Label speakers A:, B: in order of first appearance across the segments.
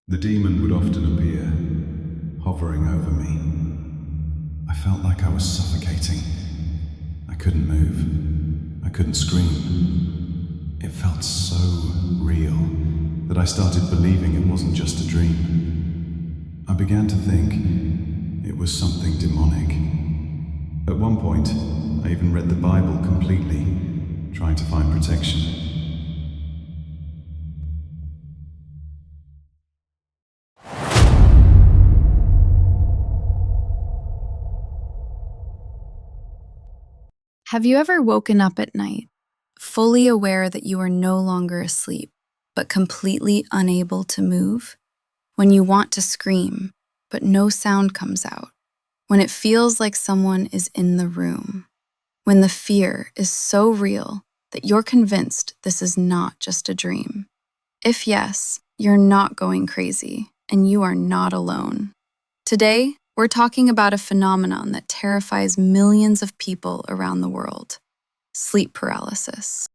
A: The demon would often appear, hovering over me. I felt like I was suffocating. I couldn't move. I couldn't scream. It felt so real that I started believing it wasn't just a dream. I began to think it was something demonic. At one point, I even read the Bible completely, trying to find protection.
B: Have you ever woken up at night, fully aware that you are no longer asleep, but completely unable to move? When you want to scream, but no sound comes out? When it feels like someone is in the room? When the fear is so real that you're convinced this is not just a dream? If yes, you're not going crazy, and you are not alone. Today, we're talking about a phenomenon that terrifies millions of people around the world: sleep paralysis.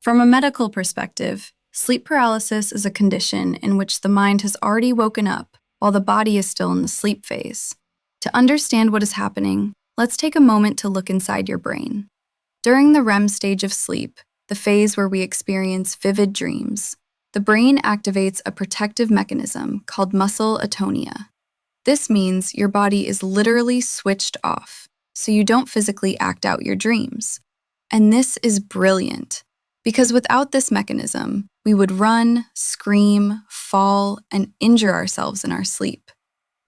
B: From a medical perspective, sleep paralysis is a condition in which the mind has already woken up while the body is still in the sleep phase. To understand what is happening, let's take a moment to look inside your brain. During the REM stage of sleep, the phase where we experience vivid dreams, the brain activates a protective mechanism called muscle atonia. This means your body is literally switched off, so you don't physically act out your dreams. And this is brilliant, because without this mechanism, we would run, scream, fall, and injure ourselves in our sleep.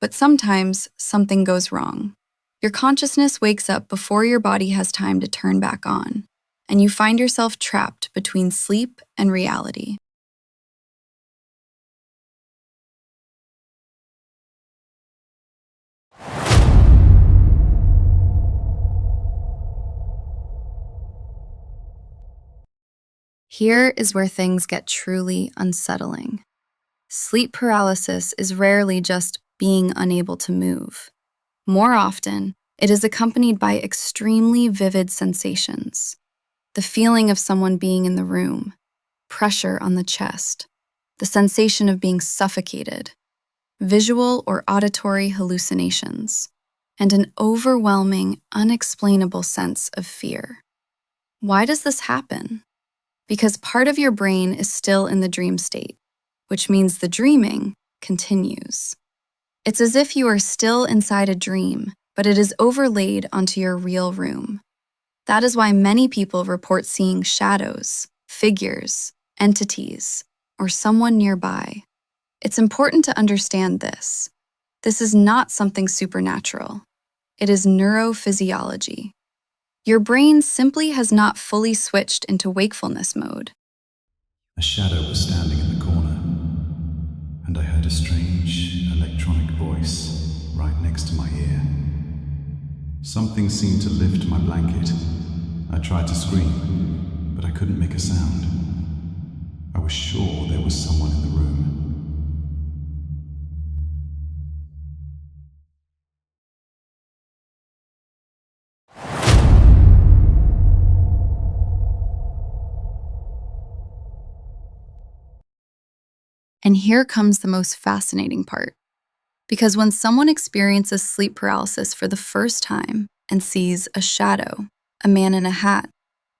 B: But sometimes something goes wrong. Your consciousness wakes up before your body has time to turn back on, and you find yourself trapped between sleep and reality. Here is where things get truly unsettling. Sleep paralysis is rarely just being unable to move. More often, it is accompanied by extremely vivid sensations. The feeling of someone being in the room, pressure on the chest, the sensation of being suffocated, visual or auditory hallucinations, and an overwhelming, unexplainable sense of fear. Why does this happen? Because part of your brain is still in the dream state, which means the dreaming continues. It's as if you are still inside a dream, but it is overlaid onto your real room. That is why many people report seeing shadows, figures, entities, or someone nearby. It's important to understand this. This is not something supernatural. It is neurophysiology. Your brain simply has not fully switched into wakefulness mode.
A: A shadow was standing in the corner, and I heard a strange electronic voice right next to my ear. Something seemed to lift my blanket. I tried to scream, but I couldn't make a sound. I was sure there was someone in the room.
B: And here comes the most fascinating part. Because when someone experiences sleep paralysis for the first time and sees a shadow, a man in a hat,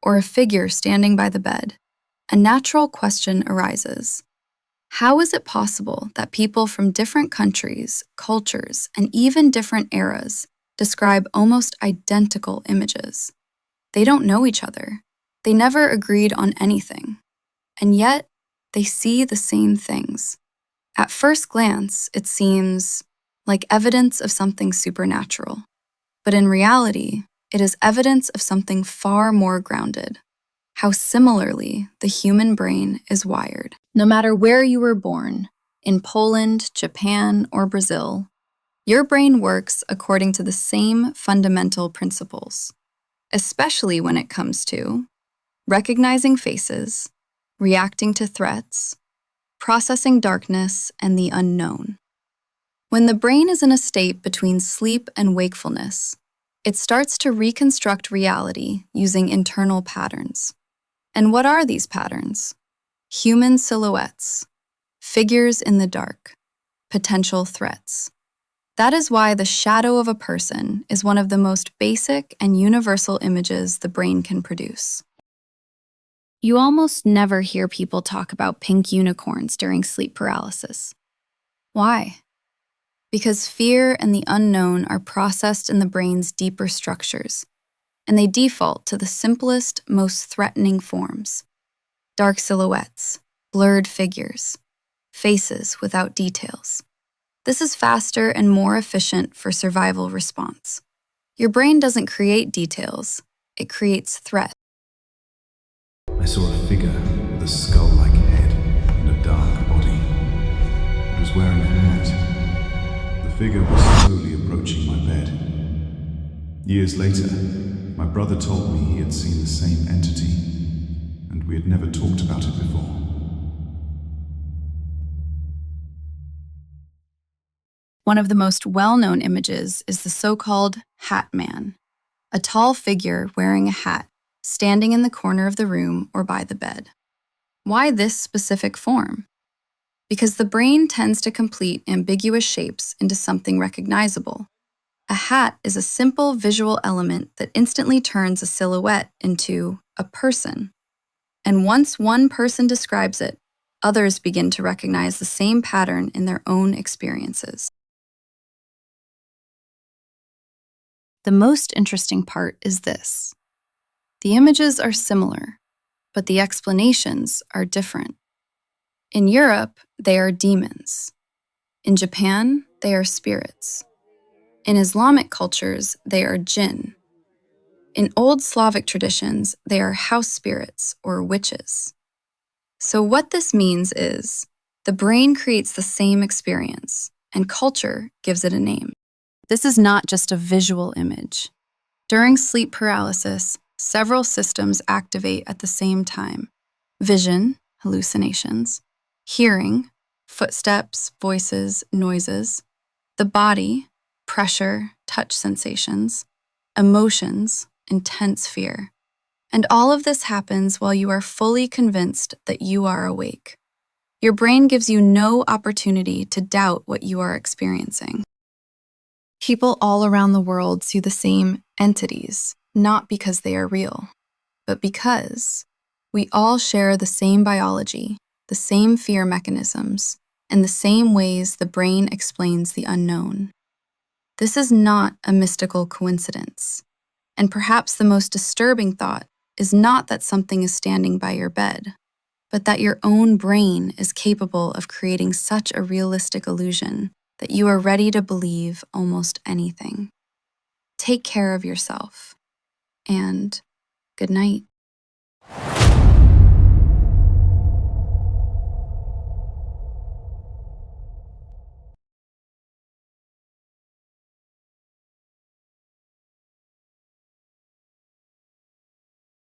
B: or a figure standing by the bed, a natural question arises. How is it possible that people from different countries, cultures, and even different eras describe almost identical images? They don't know each other. They never agreed on anything. And yet, they see the same things. At first glance, it seems like evidence of something supernatural. But in reality, it is evidence of something far more grounded: how similarly the human brain is wired. No matter where you were born, in Poland, Japan, or Brazil, your brain works according to the same fundamental principles, especially when it comes to recognizing faces, reacting to threats, processing darkness and the unknown. When the brain is in a state between sleep and wakefulness, It starts to reconstruct reality using internal patterns. And what are these patterns? Human silhouettes, figures in the dark, potential threats. That is why the shadow of a person is one of the most basic and universal images the brain can produce. You almost never hear people talk about pink unicorns during sleep paralysis. Why? Because fear and the unknown are processed in the brain's deeper structures, and they default to the simplest, most threatening forms: dark silhouettes, blurred figures, faces without details. This is faster and more efficient for survival response. Your brain doesn't create details, it creates threat.
A: I saw a figure with a skull-like head and a dark body. It was wearing a hat. The figure was slowly approaching my bed. Years later, my brother told me he had seen the same entity, and we had never talked about it before.
B: One of the most well-known images is the so-called Hat Man, a tall figure wearing a hat, standing in the corner of the room or by the bed. Why this specific form? Because the brain tends to complete ambiguous shapes into something recognizable. A hat is a simple visual element that instantly turns a silhouette into a person. And once one person describes it, others begin to recognize the same pattern in their own experiences. The most interesting part is this. The images are similar, but the explanations are different. In Europe, they are demons. In Japan, they are spirits. In Islamic cultures, they are jinn. In old Slavic traditions, they are house spirits or witches. So what this means is, the brain creates the same experience, and culture gives it a name. This is not just a visual image. During sleep paralysis, several systems activate at the same time: vision, hallucinations; hearing, footsteps, voices, noises; the body, pressure, touch sensations; emotions, intense fear. And all of this happens while you are fully convinced that you are awake. Your brain gives you no opportunity to doubt what you are experiencing. People all around the world see the same entities, not because they are real, but because we all share the same biology, the same fear mechanisms, and the same ways the brain explains the unknown. This is not a mystical coincidence. And perhaps the most disturbing thought is not that something is standing by your bed, but that your own brain is capable of creating such a realistic illusion that you are ready to believe almost anything. Take care of yourself, and good night.